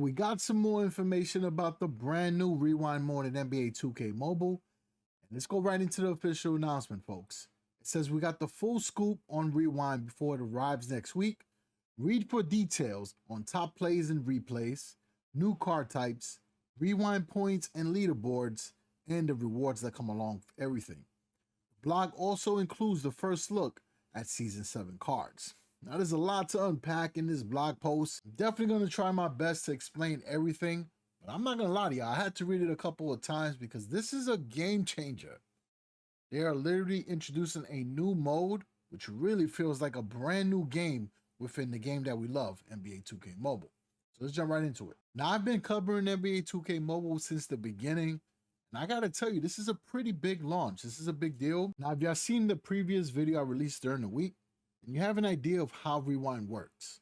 we got some more information about the brand new Rewind mode in NBA 2K Mobile. And let's go right into the official announcement, folks. It says we got the full scoop on Rewind before it arrives next week. Read for details on top plays and replays, new card types, rewind points and leaderboards, and the rewards that come along with everything. The blog also includes the first look at Season 7 cards. Now, there's a lot to unpack in this blog post. I'm definitely going to try my best to explain everything, but I'm not going to lie to you, I had to read it a couple of times because this is a game changer. They are literally introducing a new mode, which really feels like a brand new game within the game that we love, NBA 2K Mobile. So let's jump right into it. Now, I've been covering NBA 2K Mobile since the beginning, and I gotta tell you, this is a pretty big launch. This is a big deal. Now, if y'all seen the previous video I released during the week, and you have an idea of how Rewind works.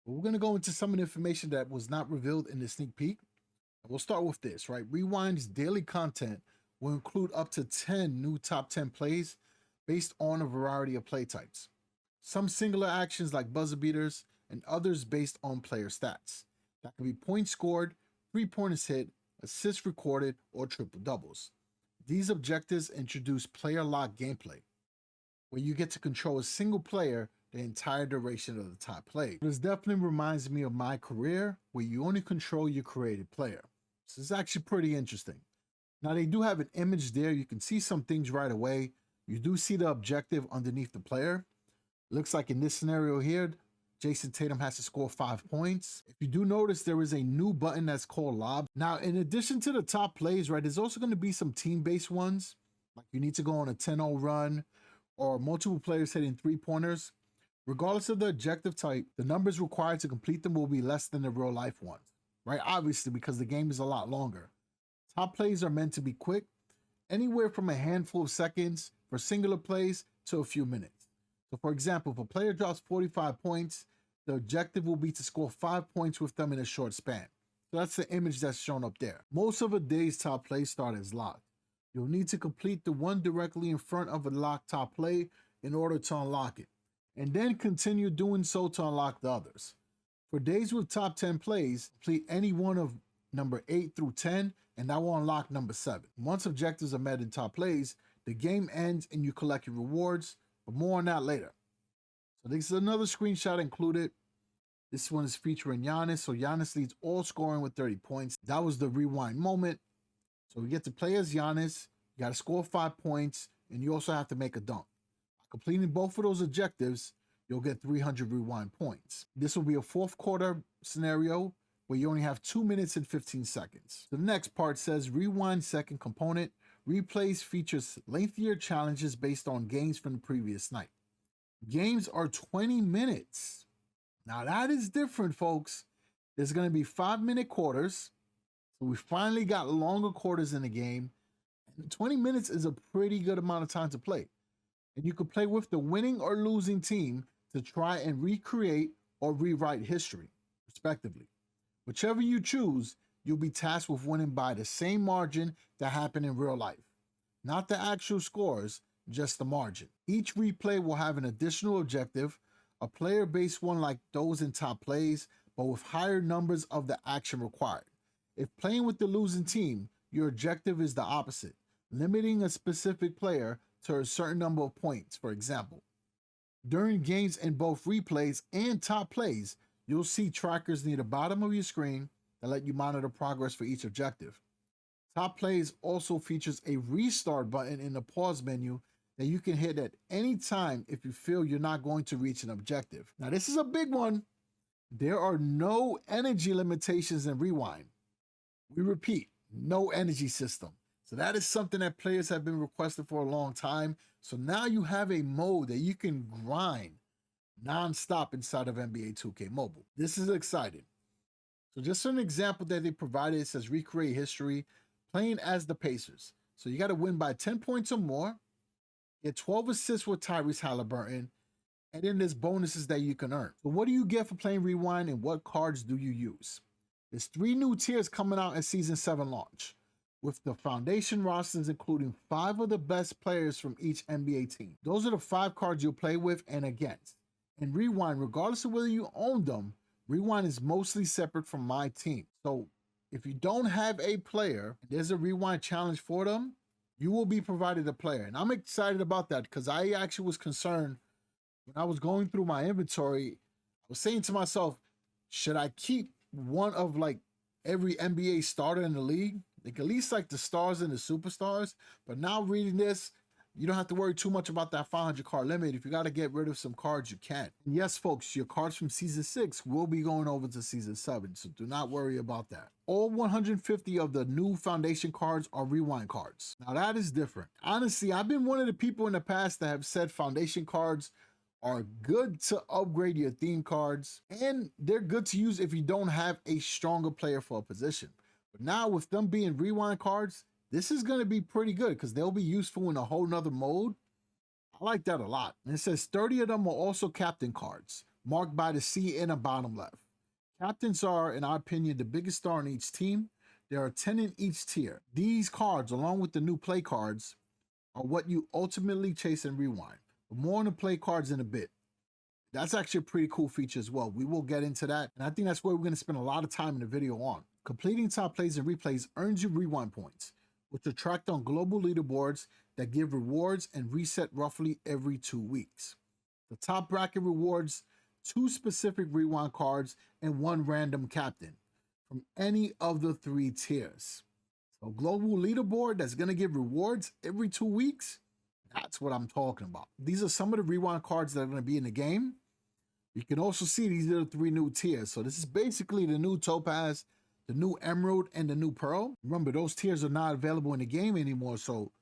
But we're gonna go into some of the information that was not revealed in the sneak peek. We'll start with this, right? Rewind's daily content will include up to 10 new top 10 plays based on a variety of play types. Some singular actions like buzzer beaters, and others based on player stats. That could be points scored, 3-pointers hit, assists recorded, or triple doubles. These objectives introduce player lock gameplay, where you get to control a single player the entire duration of the top play. This definitely reminds me of my career, where you only control your created player. This is actually pretty interesting. Now, they do have an image there. You can see some things right away. You do see the objective underneath the player. Looks like in this scenario here, Jason Tatum has to score 5 points. If you do notice, there is a new button that's called Lob. Now, in addition to the top plays, right, there's also going to be some team-based ones. Like you need to go on a 10-0 run or multiple players hitting 3-pointers. Regardless of the objective type, the numbers required to complete them will be less than the real-life ones, right? Obviously, because the game is a lot longer. Top plays are meant to be quick, anywhere from a handful of seconds for singular plays to a few minutes. So, for example, if a player drops 45 points, the objective will be to score 5 points with them in a short span. So that's the image that's shown up there. Most of a day's top plays start as locked. You'll need to complete the one directly in front of a locked top play in order to unlock it, and then continue doing so to unlock the others. For days with top 10 plays, complete any one of number 8 through 10, and that will unlock number 7. Once objectives are met in top plays, the game ends and you collect your rewards, but more on that later. So this is another screenshot included. This one is featuring Giannis. So Giannis leads all scoring with 30 points. That was the Rewind moment. So we get to play as Giannis. You got to score 5 points, and you also have to make a dunk. Completing both of those objectives, you'll get 300 Rewind points. This will be a fourth quarter scenario where you only have 2 minutes and 15 seconds. The next part says Rewind second component. Replays features lengthier challenges based on games from the previous night. Games are 20 minutes. Now that is different, folks. There's going to be 5-minute quarters. So we finally got longer quarters in the game. And 20 minutes is a pretty good amount of time to play. And you can play with the winning or losing team to try and recreate or rewrite history, respectively. Whichever you choose, you'll be tasked with winning by the same margin that happened in real life. Not the actual scores, just the margin. Each replay will have an additional objective, a player-based one like those in top plays, but with higher numbers of the action required. If playing with the losing team, your objective is the opposite, limiting a specific player to a certain number of points, for example. During games in both replays and top plays, you'll see trackers near the bottom of your screen that let you monitor progress for each objective. Top plays also features a restart button in the pause menu that you can hit at any time if you feel you're not going to reach an objective. Now, this is a big one. There are no energy limitations in Rewind. We repeat, no energy system. So that is something that players have been requesting for a long time. So now you have a mode that you can grind non-stop inside of NBA 2K Mobile. This is exciting. So just an example that they provided, it says recreate history, playing as the Pacers. So you got to win by 10 points or more, get 12 assists with Tyrese Halliburton, and then there's bonuses that you can earn. So what do you get for playing Rewind, and what cards do you use? There's 3 new tiers coming out at Season 7 launch, with the foundation rosters including 5 of the best players from each NBA team. Those are the 5 cards you'll play with and against. In Rewind, regardless of whether you own them, Rewind is mostly separate from my team. So if you don't have a player, there's a rewind challenge for them, you will be provided a player. And I'm excited about that because I actually was concerned when I was going through my inventory. I was saying to myself, should I keep one of like every NBA starter in the league? Like at least like the stars and the superstars. But now reading this, you don't have to worry too much about that 500 card limit. If you got to get rid of some cards, you can. And yes, folks, your cards from Season 6 will be going over to Season 7, so do not worry about that. All 150 of the new Foundation cards are rewind cards. Now that is different. Honestly, I've been one of the people in the past that have said Foundation cards are good to upgrade your theme cards, and they're good to use if you don't have a stronger player for a position. But now with them being rewind cards, this is going to be pretty good because they'll be useful in a whole nother mode. I like that a lot. And it says 30 of them are also captain cards, marked by the C in the bottom left. Captains are, in our opinion, the biggest star in each team. There are 10 in each tier. These cards, along with the new play cards, are what you ultimately chase and rewind. But more on the play cards in a bit. That's actually a pretty cool feature as well. We will get into that. And I think that's where we're going to spend a lot of time in the video on. Completing top plays and replays earns you rewind points, which are tracked on global leaderboards that give rewards and reset roughly every 2 weeks. The top bracket rewards 2 specific rewind cards and 1 random captain from any of the 3 tiers. So global leaderboard that's going to give rewards every 2 weeks, that's what I'm talking about. These are some of the rewind cards that are going to be in the game. You can also see these are the 3 new tiers. So this is basically the new Topaz, the new Emerald, and the new Pearl. Remember, those tiers are not available in the game anymore, so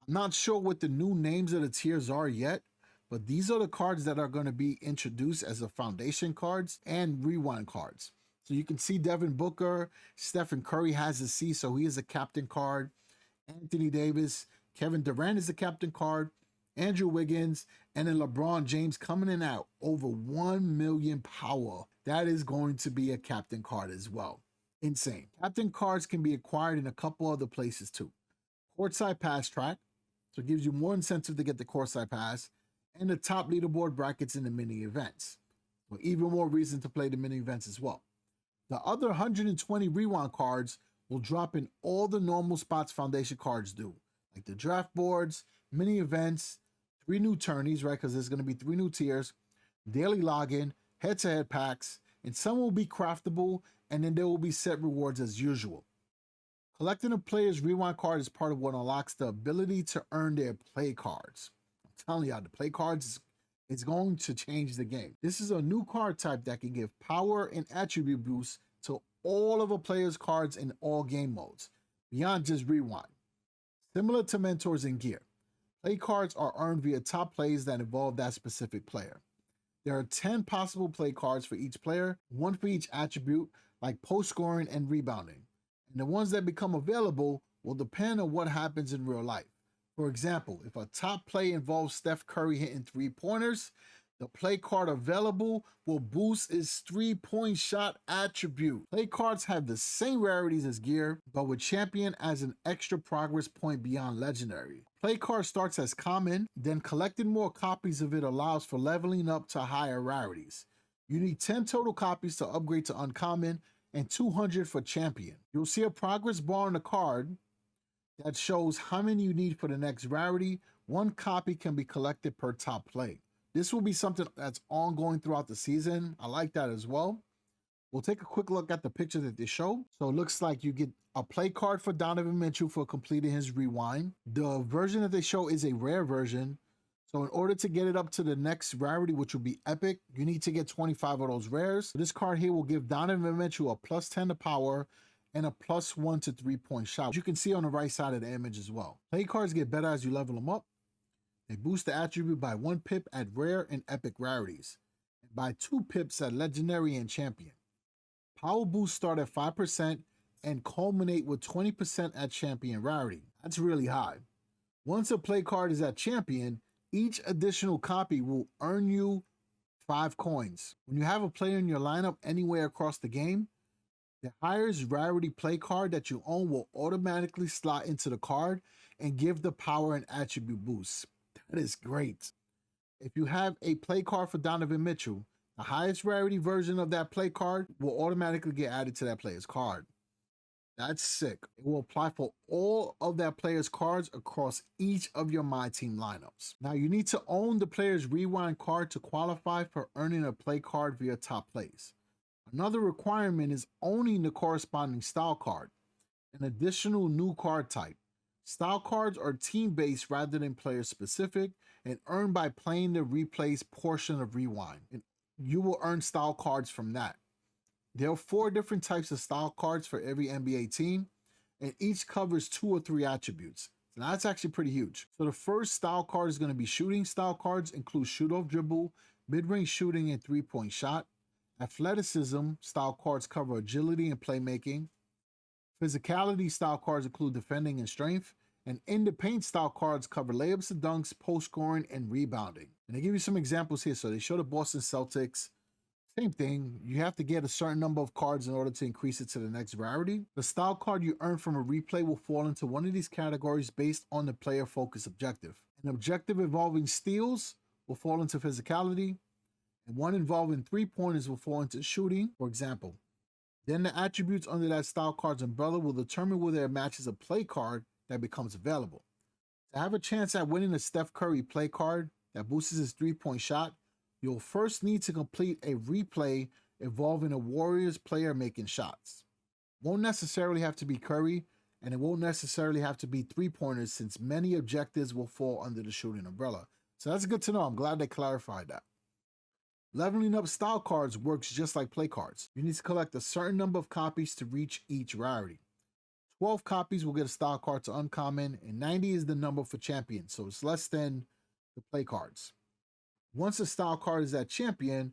I'm not sure what the new names of the tiers are yet, but these are the cards that are going to be introduced as the Foundation cards and rewind cards. So you can see Devin Booker, Stephen Curry has a C, so he is a captain card. Anthony Davis, Kevin Durant is a captain card. Andrew Wiggins, and then LeBron James coming in at over 1 million power. That is going to be a captain card as well. Insane. Captain cards can be acquired in a couple other places too. Courtside Pass Track, so it gives you more incentive to get the Courtside Pass, and the top leaderboard brackets in the mini events. So even more reason to play the mini events as well. The other 120 rewind cards will drop in all the normal spots Foundation cards do, like the draft boards, mini events, 3 new tourneys, right? Because there's going to be 3 new tiers, daily login, head-to-head packs, and some will be craftable, and then there will be set rewards as usual. Collecting a player's rewind card is part of what unlocks the ability to earn their play cards. I'm telling you, the play cards is going to change the game. This is a new card type that can give power and attribute boosts to all of a player's cards in all game modes, beyond just rewind. Similar to mentors and gear, play cards are earned via top plays that involve that specific player. There are 10 possible play cards for each player, 1 for each attribute, like post scoring and rebounding. And the ones that become available will depend on what happens in real life. For example, if a top play involves Steph Curry hitting 3-pointers, the play card available will boost its 3-point shot attribute. Play cards have the same rarities as gear, but with champion as an extra progress point beyond legendary. Play card starts as common, then collecting more copies of it allows for leveling up to higher rarities. You need 10 total copies to upgrade to uncommon and 200 for champion. You'll see a progress bar on the card that shows how many you need for the next rarity. 1 copy can be collected per top play. This will be something that's ongoing throughout the season. I like that as well. We'll take a quick look at the picture that they show. So it looks like you get a play card for Donovan Mitchell for completing his rewind. The version that they show is a rare version. So in order to get it up to the next rarity, which will be epic, you need to get 25 of those rares. This card here will give Donovan Mitchell a +10 to power and a +1 to 3-point shot, which you can see on the right side of the image as well. Play cards get better as you level them up. They boost the attribute by 1 pip at rare and epic rarities, and by 2 pips at legendary and champion. Power boosts start at 5% and culminate with 20% at champion rarity. That's really high. Once a play card is at champion, each additional copy will earn you 5 coins. When you have a player in your lineup anywhere across the game, the highest rarity play card that you own will automatically slot into the card and give the power and attribute boosts. That is great. If you have a play card for Donovan Mitchell, The highest rarity version of that play card will automatically get added to that player's card. That's sick. It will apply for all of that player's cards across each of your My Team lineups. Now, you need to own the player's rewind card to qualify for earning a play card via top plays. Another requirement is owning the corresponding style card, an additional new card type. Style cards are team-based rather than player-specific and earned by playing the replays portion of Rewind. And you will earn style cards from that. There are 4 different types of style cards for every NBA team, and each covers 2 or 3 attributes. So that's actually pretty huge. So the first style card is going to be shooting. Style cards include shoot-off dribble, mid-range shooting, and 3-point shot. Athleticism style cards cover agility and playmaking. Physicality style cards include defending and strength. And in the paint style cards cover layups and dunks, post scoring, and rebounding. And they give you some examples here. So they show the Boston Celtics. Same thing. You have to get a certain number of cards in order to increase it to the next rarity. The style card you earn from a replay will fall into one of these categories based on the player focus objective. An objective involving steals will fall into physicality, and one involving 3-pointers will fall into shooting, for example. Then the attributes under that style card's umbrella will determine whether it matches a play card that becomes available. To have a chance at winning a Steph Curry play card that boosts his 3-point shot, you'll first need to complete a replay involving a Warriors player making shots. Won't necessarily have to be Curry, and it won't necessarily have to be 3-pointers since many objectives will fall under the shooting umbrella. So that's good to know. I'm glad they clarified that. Leveling up style cards works just like play cards. You need to collect a certain number of copies to reach each rarity. 12 copies will get a style card to uncommon, and 90 is the number for champion, so it's less than the play cards. Once a style card is at champion,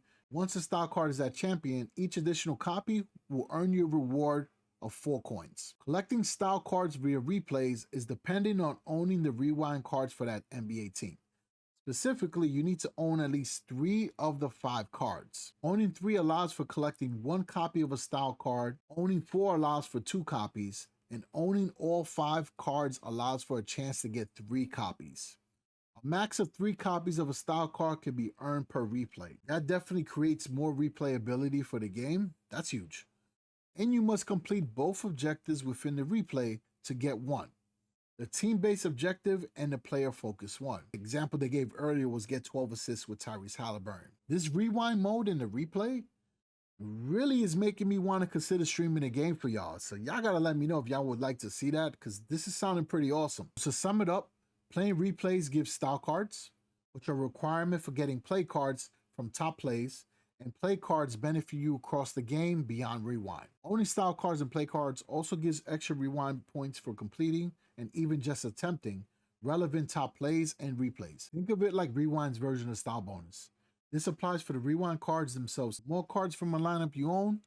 each additional copy will earn you a reward of 4 coins. Collecting style cards via replays is dependent on owning the rewind cards for that NBA team. Specifically, you need to own at least 3 of the 5 cards. Owning 3 allows for collecting 1 copy of a style card, owning 4 allows for 2 copies, and owning all 5 cards allows for a chance to get 3 copies. A max of 3 copies of a style card can be earned per replay. That definitely creates more replayability for the game. That's huge. And you must complete both objectives within the replay to get 1. The team-based objective and the player-focused one. The example they gave earlier was get 12 assists with Tyrese Halliburton. This rewind mode in the replay really is making me want to consider streaming the game for y'all. So y'all gotta let me know if y'all would like to see that, because this is sounding pretty awesome. So sum it up, playing replays gives style cards, which are a requirement for getting play cards from top plays, and play cards benefit you across the game beyond rewind. Owning style cards and play cards also gives extra rewind points for completing and even just attempting relevant top plays and replays. Think of it like Rewind's version of style bonus. This applies for the rewind cards themselves. The more cards from a lineup you own,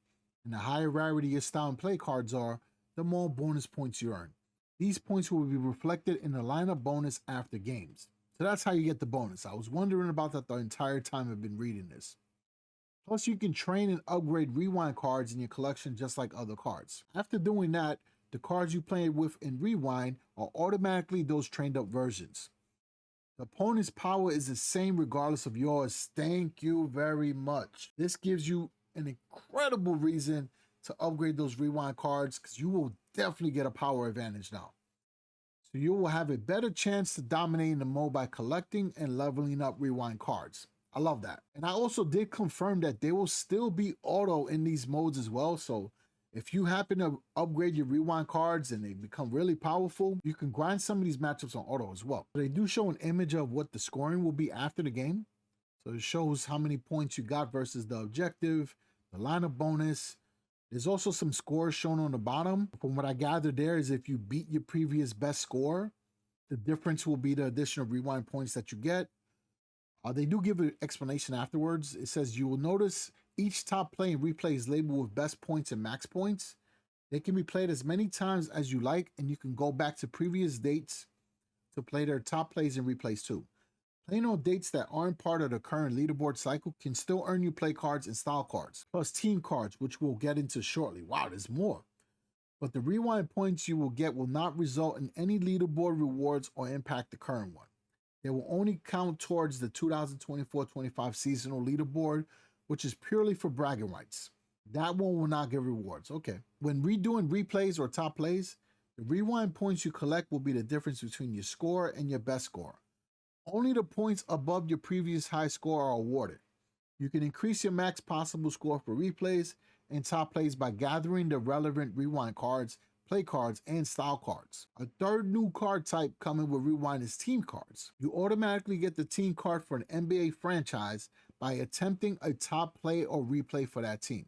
and the higher rarity your style and play cards are, the more bonus points you earn. These points will be reflected in the lineup bonus after games. So that's how you get the bonus. I was wondering about that the entire time I've been reading this. Plus, you can train and upgrade rewind cards in your collection just like other cards. After doing that, the cards you play with in rewind are automatically those trained up versions. The opponent's power is the same regardless of yours. Thank you very much. This gives you an incredible reason to upgrade those rewind cards, because you will definitely get a power advantage now. So you will have a better chance to dominate in the mode by collecting and leveling up rewind cards. I love that. And I also did confirm that they will still be auto in these modes as well. So if you happen to upgrade your rewind cards and they become really powerful, you can grind some of these matchups on auto as well. They do show an image of what the scoring will be after the game. So it shows how many points you got versus the objective, the lineup bonus. There's also some scores shown on the bottom. From what I gathered there is if you beat your previous best score, the difference will be the additional rewind points that you get. They do give an explanation afterwards. It says you will notice each top play and replay is labeled with best points and max points. They can be played as many times as you like, and you can go back to previous dates to play their top plays and replays too. Playing on dates that aren't part of the current leaderboard cycle can still earn you play cards and style cards, plus team cards, which we'll get into shortly. Wow, there's more. But the rewind points you will get will not result in any leaderboard rewards or impact the current one. They will only count towards the 2024-25 seasonal leaderboard, which is purely for bragging rights. That one will not give rewards. Okay. When redoing replays or top plays, the rewind points you collect will be the difference between your score and your best score. Only the points above your previous high score are awarded. You can increase your max possible score for replays and top plays by gathering the relevant rewind cards, play cards, and style cards. A third new card type coming with rewind is team cards. You automatically get the team card for an NBA franchise by attempting a top play or replay for that team.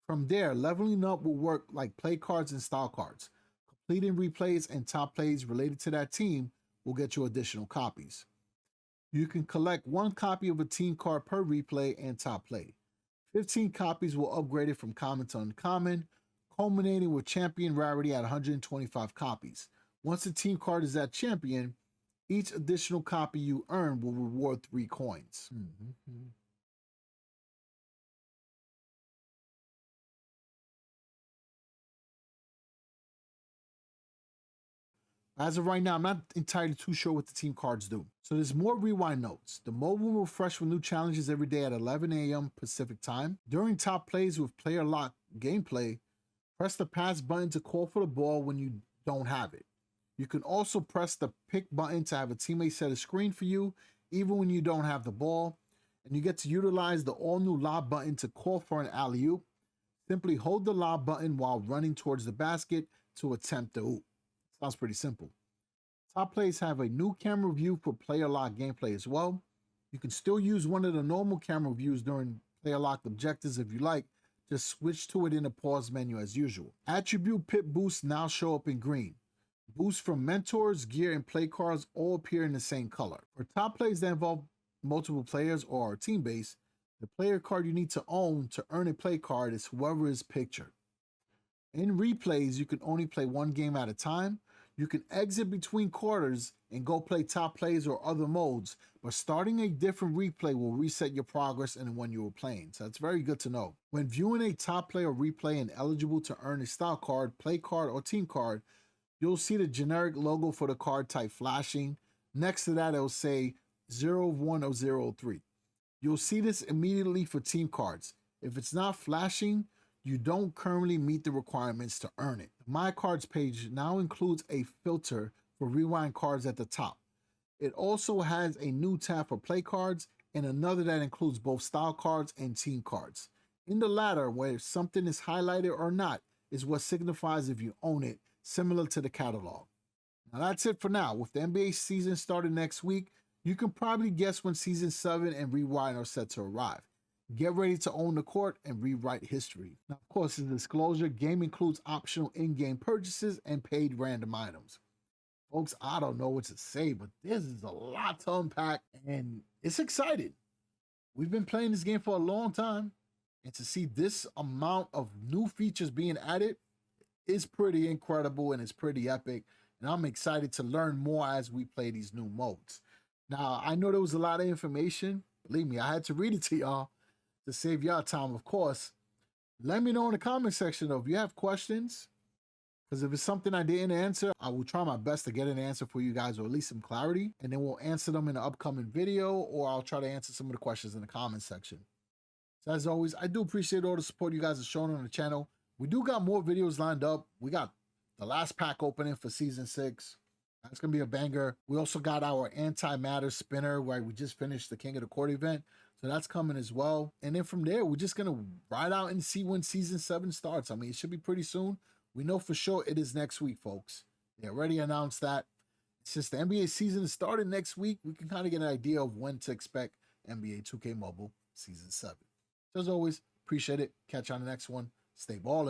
From there, leveling up will work like play cards and style cards. Completing replays and top plays related to that team will get you additional copies. You can collect 1 copy of a team card per replay and top play. 15 copies will upgrade it from common to uncommon, culminating with champion rarity at 125 copies. Once the team card is at champion, each additional copy you earn will reward 3 coins. As of right now, I'm not entirely too sure what the team cards do. So there's more rewind notes. The mobile will refresh with new challenges every day at 11 a.m. Pacific time. During top plays with player lock gameplay, press the pass button to call for the ball when you don't have it. You can also press the pick button to have a teammate set a screen for you, even when you don't have the ball. And you get to utilize the all-new lob button to call for an alley-oop. Simply hold the lob button while running towards the basket to attempt the oop. Sounds pretty simple. Top plays have a new camera view for player lock gameplay as well. You can still use one of the normal camera views during player locked objectives if you like. Just switch to it in the pause menu as usual. Attribute pip boosts now show up in green. Boosts from mentors, gear, and play cards all appear in the same color. For top plays that involve multiple players or are team-based, the player card you need to own to earn a play card is whoever is pictured. In replays, you can only play 1 game at a time. You can exit between quarters and go play top plays or other modes, but starting a different replay will reset your progress and when you were playing. So that's very good to know. When viewing a top play or replay and eligible to earn a style card, play card, or team card, you'll see the generic logo for the card type flashing. Next to that, it'll say 01 or 03. You'll see this immediately for team cards. If it's not flashing, you don't currently meet the requirements to earn it. The My Cards page now includes a filter for rewind cards at the top. It also has a new tab for play cards and another that includes both style cards and team cards. In the latter, where something is highlighted or not, is what signifies if you own it, similar to the catalog. Now that's it for now. With the NBA season starting next week, you can probably guess when Season 7 and Rewind are set to arrive. Get ready to own the court and rewrite history. Now, of course, as a disclosure, game includes optional in-game purchases and paid random items. Folks, I don't know what to say, but this is a lot to unpack, and it's exciting. We've been playing this game for a long time, and to see this amount of new features being added is pretty incredible, and it's pretty epic, and I'm excited to learn more as we play these new modes. Now, I know there was a lot of information. Believe me, I had to read it to y'all to save y'all time, of course. Let me know in the comment section, though, if you have questions, because if it's something I didn't answer, I will try my best to get an answer for you guys, or at least some clarity, and then we'll answer them in an upcoming video, or I'll try to answer some of the questions in the comment section. So as always, I do appreciate all the support you guys are showing on the channel. We do got more videos lined up. We got the last pack opening for Season 6. That's going to be a banger. We also got our antimatter spinner, where we just finished the King of the Court event. So that's coming as well. And then from there, we're just going to ride out and see when Season 7 starts. I mean, it should be pretty soon. We know for sure it is next week, folks. They already announced that. Since the NBA season is starting next week, we can kind of get an idea of when to expect NBA 2K Mobile Season 7. So as always, appreciate it. Catch you on the next one. Stay ballin'.